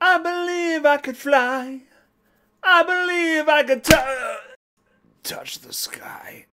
I believe I could fly. I believe I could touch the sky.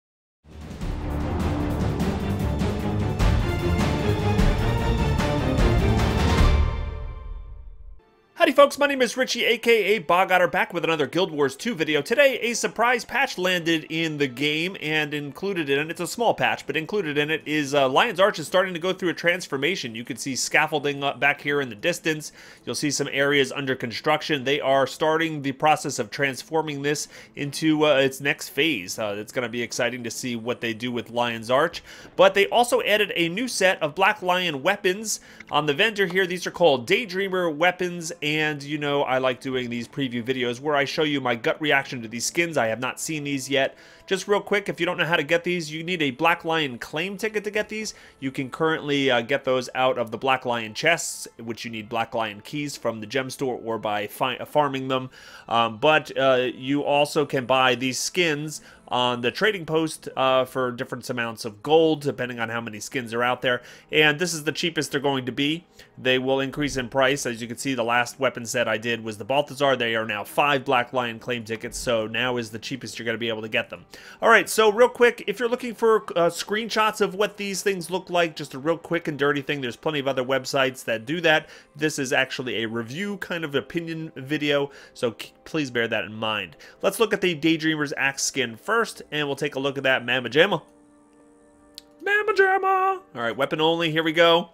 Howdy folks, my name is Richie, aka Otter, back with another Guild Wars 2 video. Today, a surprise patch landed in the game, and included in it, it's a small patch, but included in it is Lion's Arch is starting to go through a transformation. You can see scaffolding up back here in the distance. You'll see some areas under construction. They are starting the process of transforming this into its next phase. It's going to be exciting to see what they do with Lion's Arch. But they also added a new set of Black Lion weapons on the vendor here. These are called Daydreamer Weapons. And, you know, I like doing these preview videos where I show you my gut reaction to these skins. I have not seen these yet. Just real quick, if you don't know how to get these, you need a Black Lion claim ticket to get these. You can currently get those out of the Black Lion chests, which you need Black Lion keys from the gem store or by farming them. But you also can buy these skins on the trading post for different amounts of gold, depending on how many skins are out there. And this is the cheapest they're going to be. They will increase in price. As you can see, the last weapon set I did was the Balthazar. They are now 5 Black Lion claim tickets, so now is the cheapest you're going to be able to get them. Alright, so real quick, if you're looking for screenshots of what these things look like, just a real quick and dirty thing, there's plenty of other websites that do that. This is actually a review kind of opinion video, so please bear that in mind. Let's look at the Daydreamer's Axe skin first, and we'll take a look at that Mamma Jamma. Mamma Jamma! Alright, weapon only, here we go.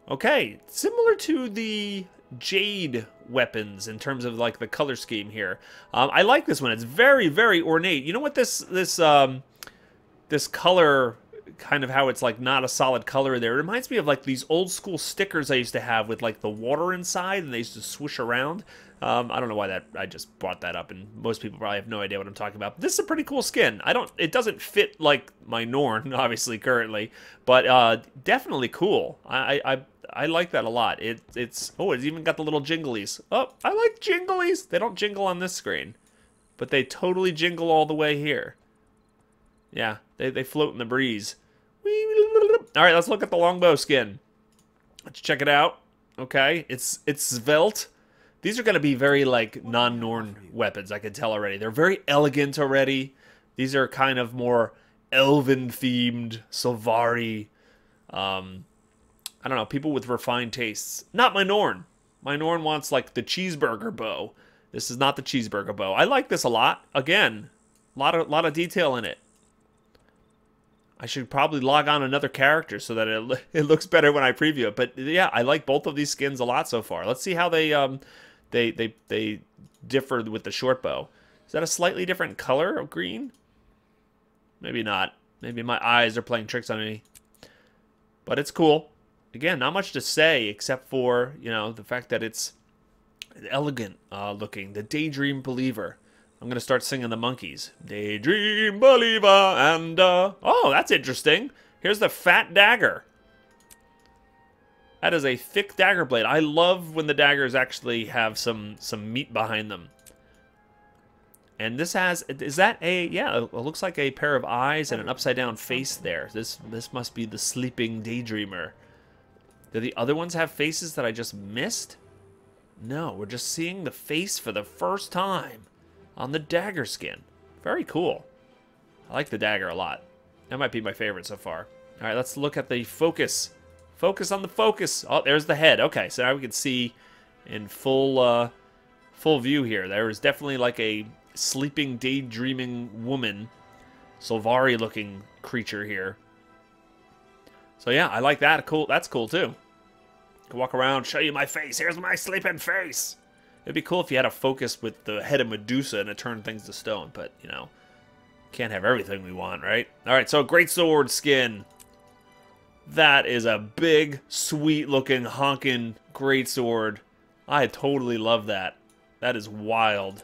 Okay, similar to the Jade weapons in terms of like the color scheme here. I like this one. It's very, very ornate. You know what this color, kind of how it's like not a solid color there, it reminds me of like these old school stickers I used to have with like the water inside and they used to swoosh around. I don't know why I just brought that up, and most people probably have no idea what I'm talking about. This is a pretty cool skin. It doesn't fit like my Norn, obviously, currently, but definitely cool. I like that a lot. It's even got the little jinglies. Oh, I like jinglies. They don't jingle on this screen, but they totally jingle all the way here. Yeah, they float in the breeze. All right, let's look at the Longbow Skin. Let's check it out. Okay, it's svelte. These are going to be very, like, non-Norn weapons, I can tell already. They're very elegant already. These are kind of more elven-themed, Sylvari. I don't know, people with refined tastes. Not my Norn. My Norn wants, like, the cheeseburger bow. This is not the cheeseburger bow. I like this a lot. Again, a lot of detail in it. I should probably log on another character so that it looks better when I preview it. But, yeah, I like both of these skins a lot so far. Let's see how they differ with the short bow. Is that a slightly different color of green? Maybe not. Maybe my eyes are playing tricks on me. But it's cool. Again, not much to say except for, you know, the fact that it's elegant looking. The Daydream Believer. I'm going to start singing the monkeys. Daydream Believer and, oh, that's interesting. Here's the fat dagger. That is a thick dagger blade. I love when the daggers actually have some meat behind them. And this has, is that a, yeah, it looks like a pair of eyes and an upside down face there. This must be the sleeping Daydreamer. Do the other ones have faces that I just missed? No, we're just seeing the face for the first time on the dagger skin. Very cool. I like the dagger a lot. That might be my favorite so far. All right, let's look at the focus. Focus on the focus. Oh, there's the head. Okay, so now we can see in full view here. There is definitely like a sleeping, daydreaming woman, Sylvari-looking creature here. So yeah, I like that. Cool. That's cool too. Can walk around, show you my face. Here's my sleeping face. It'd be cool if you had a focus with the head of Medusa and it turned things to stone, but you know, can't have everything we want, right? All right, so Greatsword skin. That is a big, sweet-looking, honking Greatsword. I totally love that. That is wild.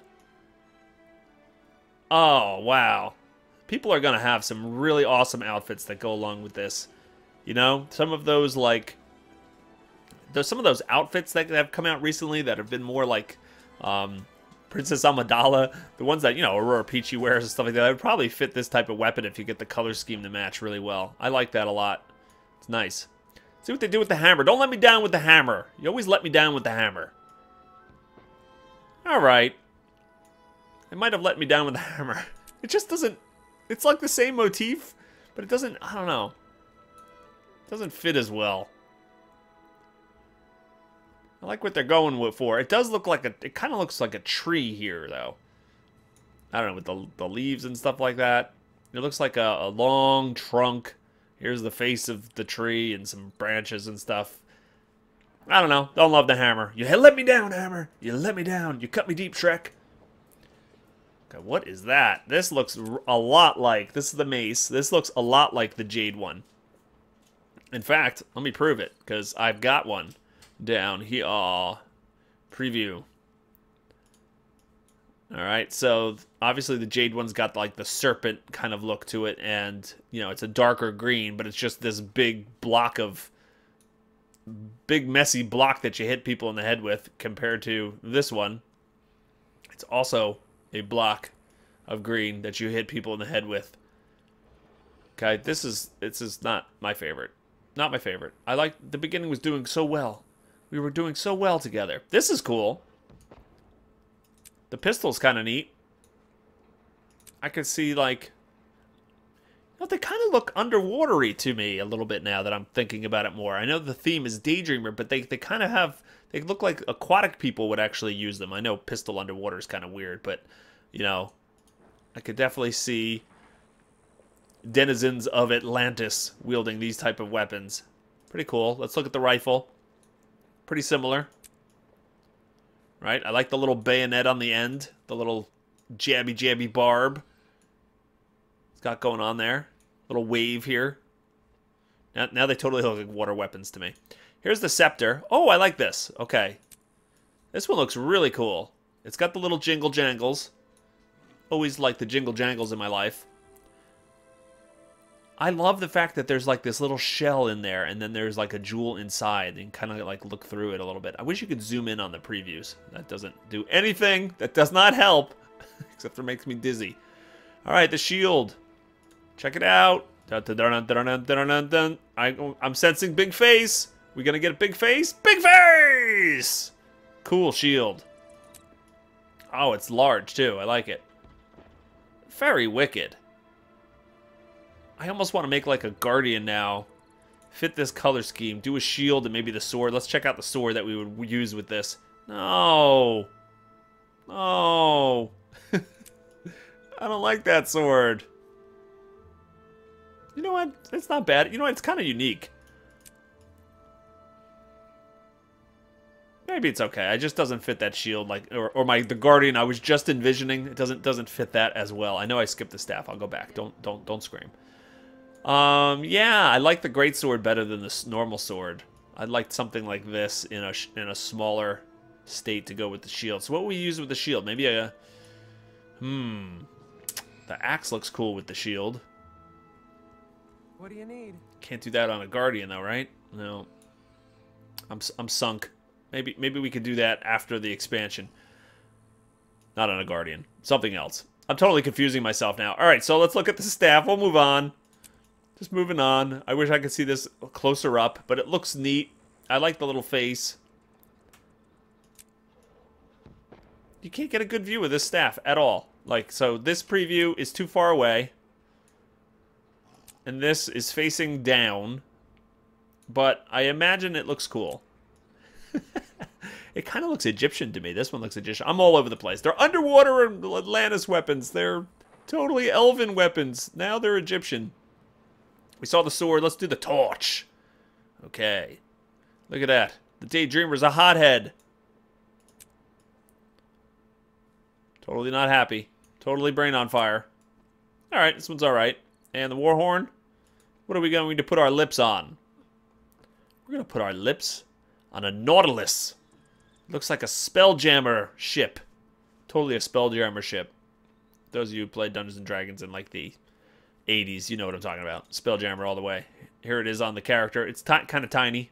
Oh, wow. People are going to have some really awesome outfits that go along with this. You know, some of those, like... There's some of those outfits that have come out recently that have been more like Princess Amidala. The ones that, you know, Aurora Peachy wears and stuff like that. That would probably fit this type of weapon if you get the color scheme to match really well. I like that a lot. It's nice. See what they do with the hammer. Don't let me down with the hammer. You always let me down with the hammer. Alright. It might have let me down with the hammer. It just doesn't... It's like the same motif, but it doesn't... I don't know. It doesn't fit as well. I like what they're going for. It does look like a... It kind of looks like a tree here, though. I don't know, with the leaves and stuff like that. It looks like a long trunk. Here's the face of the tree and some branches and stuff. I don't know. Don't love the hammer. You let me down, hammer. You let me down. You cut me deep, Shrek. Okay, what is that? This looks a lot like... This is the mace. This looks a lot like the jade one. In fact, let me prove it, because I've got one down here. Preview. Alright, so obviously the jade one's got like the serpent kind of look to it, and, you know, it's a darker green, but it's just this big block of... Big messy block that you hit people in the head with, compared to this one. It's also a block of green that you hit people in the head with. Okay, this is not my favorite. Not my favorite. I like... The beginning was doing so well. We were doing so well together. This is cool. The pistol's kind of neat. I could see, like... You know, they kind of look underwatery to me a little bit now that I'm thinking about it more. I know the theme is Daydreamer, but they kind of have... They look like aquatic people would actually use them. I know pistol underwater is kind of weird, but, you know... I could definitely see denizens of Atlantis wielding these type of weapons. Pretty cool. Let's look at the rifle. Pretty similar. Right? I like the little bayonet on the end. The little jabby barb. It's got going on there. Little wave here. Now they totally look like water weapons to me. Here's the scepter. Oh, I like this. Okay. This one looks really cool. It's got the little jingle jangles. Always like the jingle jangles in my life. I love the fact that there's like this little shell in there, and then there's like a jewel inside, and kind of like look through it a little bit. I wish you could zoom in on the previews. That doesn't do anything. That does not help, except for makes me dizzy. All right, the shield. Check it out. I'm sensing big face. We gonna get a big face? Big face! Cool shield. Oh, it's large too. I like it. Very wicked. I almost want to make like a guardian now. Fit this color scheme. Do a shield and maybe the sword. Let's check out the sword that we would use with this. No. No. I don't like that sword. You know what? It's not bad. You know what? It's kind of unique. Maybe it's okay. It just doesn't fit that shield like or the guardian I was just envisioning. It doesn't fit that as well. I know I skipped the staff. I'll go back. Don't scream. Yeah, I like the Greatsword better than the normal sword. I'd like something like this in a smaller state to go with the shield. So what will we use with the shield? Maybe a... The axe looks cool with the shield. What do you need? Can't do that on a guardian though, right? No. I'm sunk. Maybe we could do that after the expansion. Not on a guardian. Something else. I'm totally confusing myself now. All right, so let's look at the staff. We'll move on. Just moving on. I wish I could see this closer up, but it looks neat. I like the little face. You can't get a good view of this staff at all. Like, so this preview is too far away. And this is facing down. But I imagine it looks cool. It kind of looks Egyptian to me. This one looks Egyptian. I'm all over the place. They're underwater Atlantis weapons. They're totally elven weapons. Now they're Egyptian. We saw the sword. Let's do the torch. Okay. Look at that. The Daydreamer's a hothead. Totally not happy. Totally brain on fire. Alright, this one's alright. And the Warhorn? What are we going to put our lips on? We're going to put our lips on a Nautilus. Looks like a Spelljammer ship. Totally a Spelljammer ship. Those of you who played Dungeons & Dragons in like the 80s, you know what I'm talking about. Spelljammer all the way. Here it is on the character. It's kind of tiny.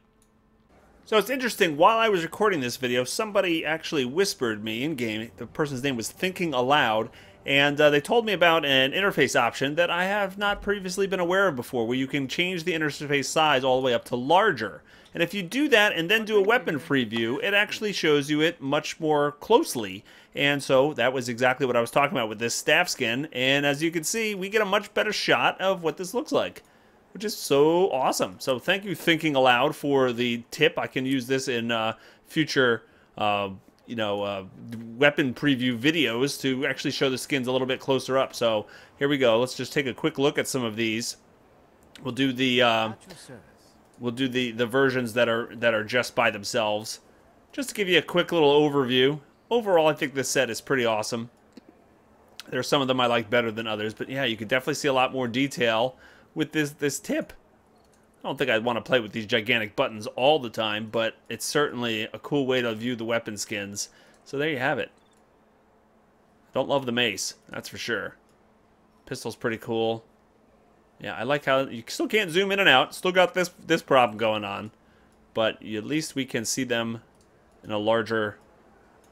So it's interesting, while I was recording this video, somebody actually whispered me in-game. The person's name was Thinking Aloud, and they told me about an interface option that I have not previously been aware of before, where you can change the interface size all the way up to larger. And if you do that and then do a weapon preview, it actually shows you it much more closely. And so that was exactly what I was talking about with this staff skin. And as you can see, we get a much better shot of what this looks like, which is so awesome. So thank you, Thinking Aloud, for the tip. I can use this in future weapon preview videos to actually show the skins a little bit closer up. So here we go. Let's just take a quick look at some of these. We'll do the versions that are just by themselves, just to give you a quick little overview. Overall, I think this set is pretty awesome. There's some of them I like better than others, but yeah, you can definitely see a lot more detail with this tip. I don't think I'd want to play with these gigantic buttons all the time, but it's certainly a cool way to view the weapon skins. So there you have it. Don't love the mace, that's for sure. Pistol's pretty cool. Yeah, I like how you still can't zoom in and out. Still got this problem going on, but at least we can see them in a larger,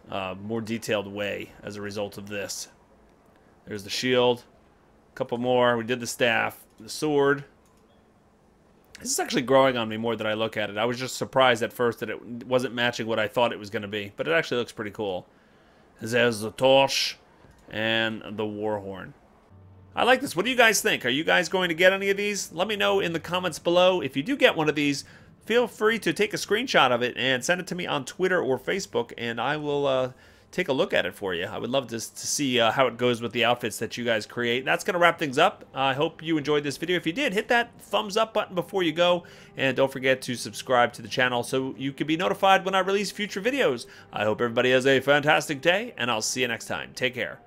more detailed way as a result of this. There's the shield. A couple more. We did the staff. The sword. This is actually growing on me more than I look at it. I was just surprised at first that it wasn't matching what I thought it was going to be, but it actually looks pretty cool. There's the torch and the war horn. I like this. What do you guys think? Are you guys going to get any of these? Let me know in the comments below. If you do get one of these, feel free to take a screenshot of it and send it to me on Twitter or Facebook, and I will take a look at it for you. I would love to see how it goes with the outfits that you guys create. That's going to wrap things up. I hope you enjoyed this video. If you did, hit that thumbs up button before you go, and don't forget to subscribe to the channel so you can be notified when I release future videos. I hope everybody has a fantastic day, and I'll see you next time. Take care.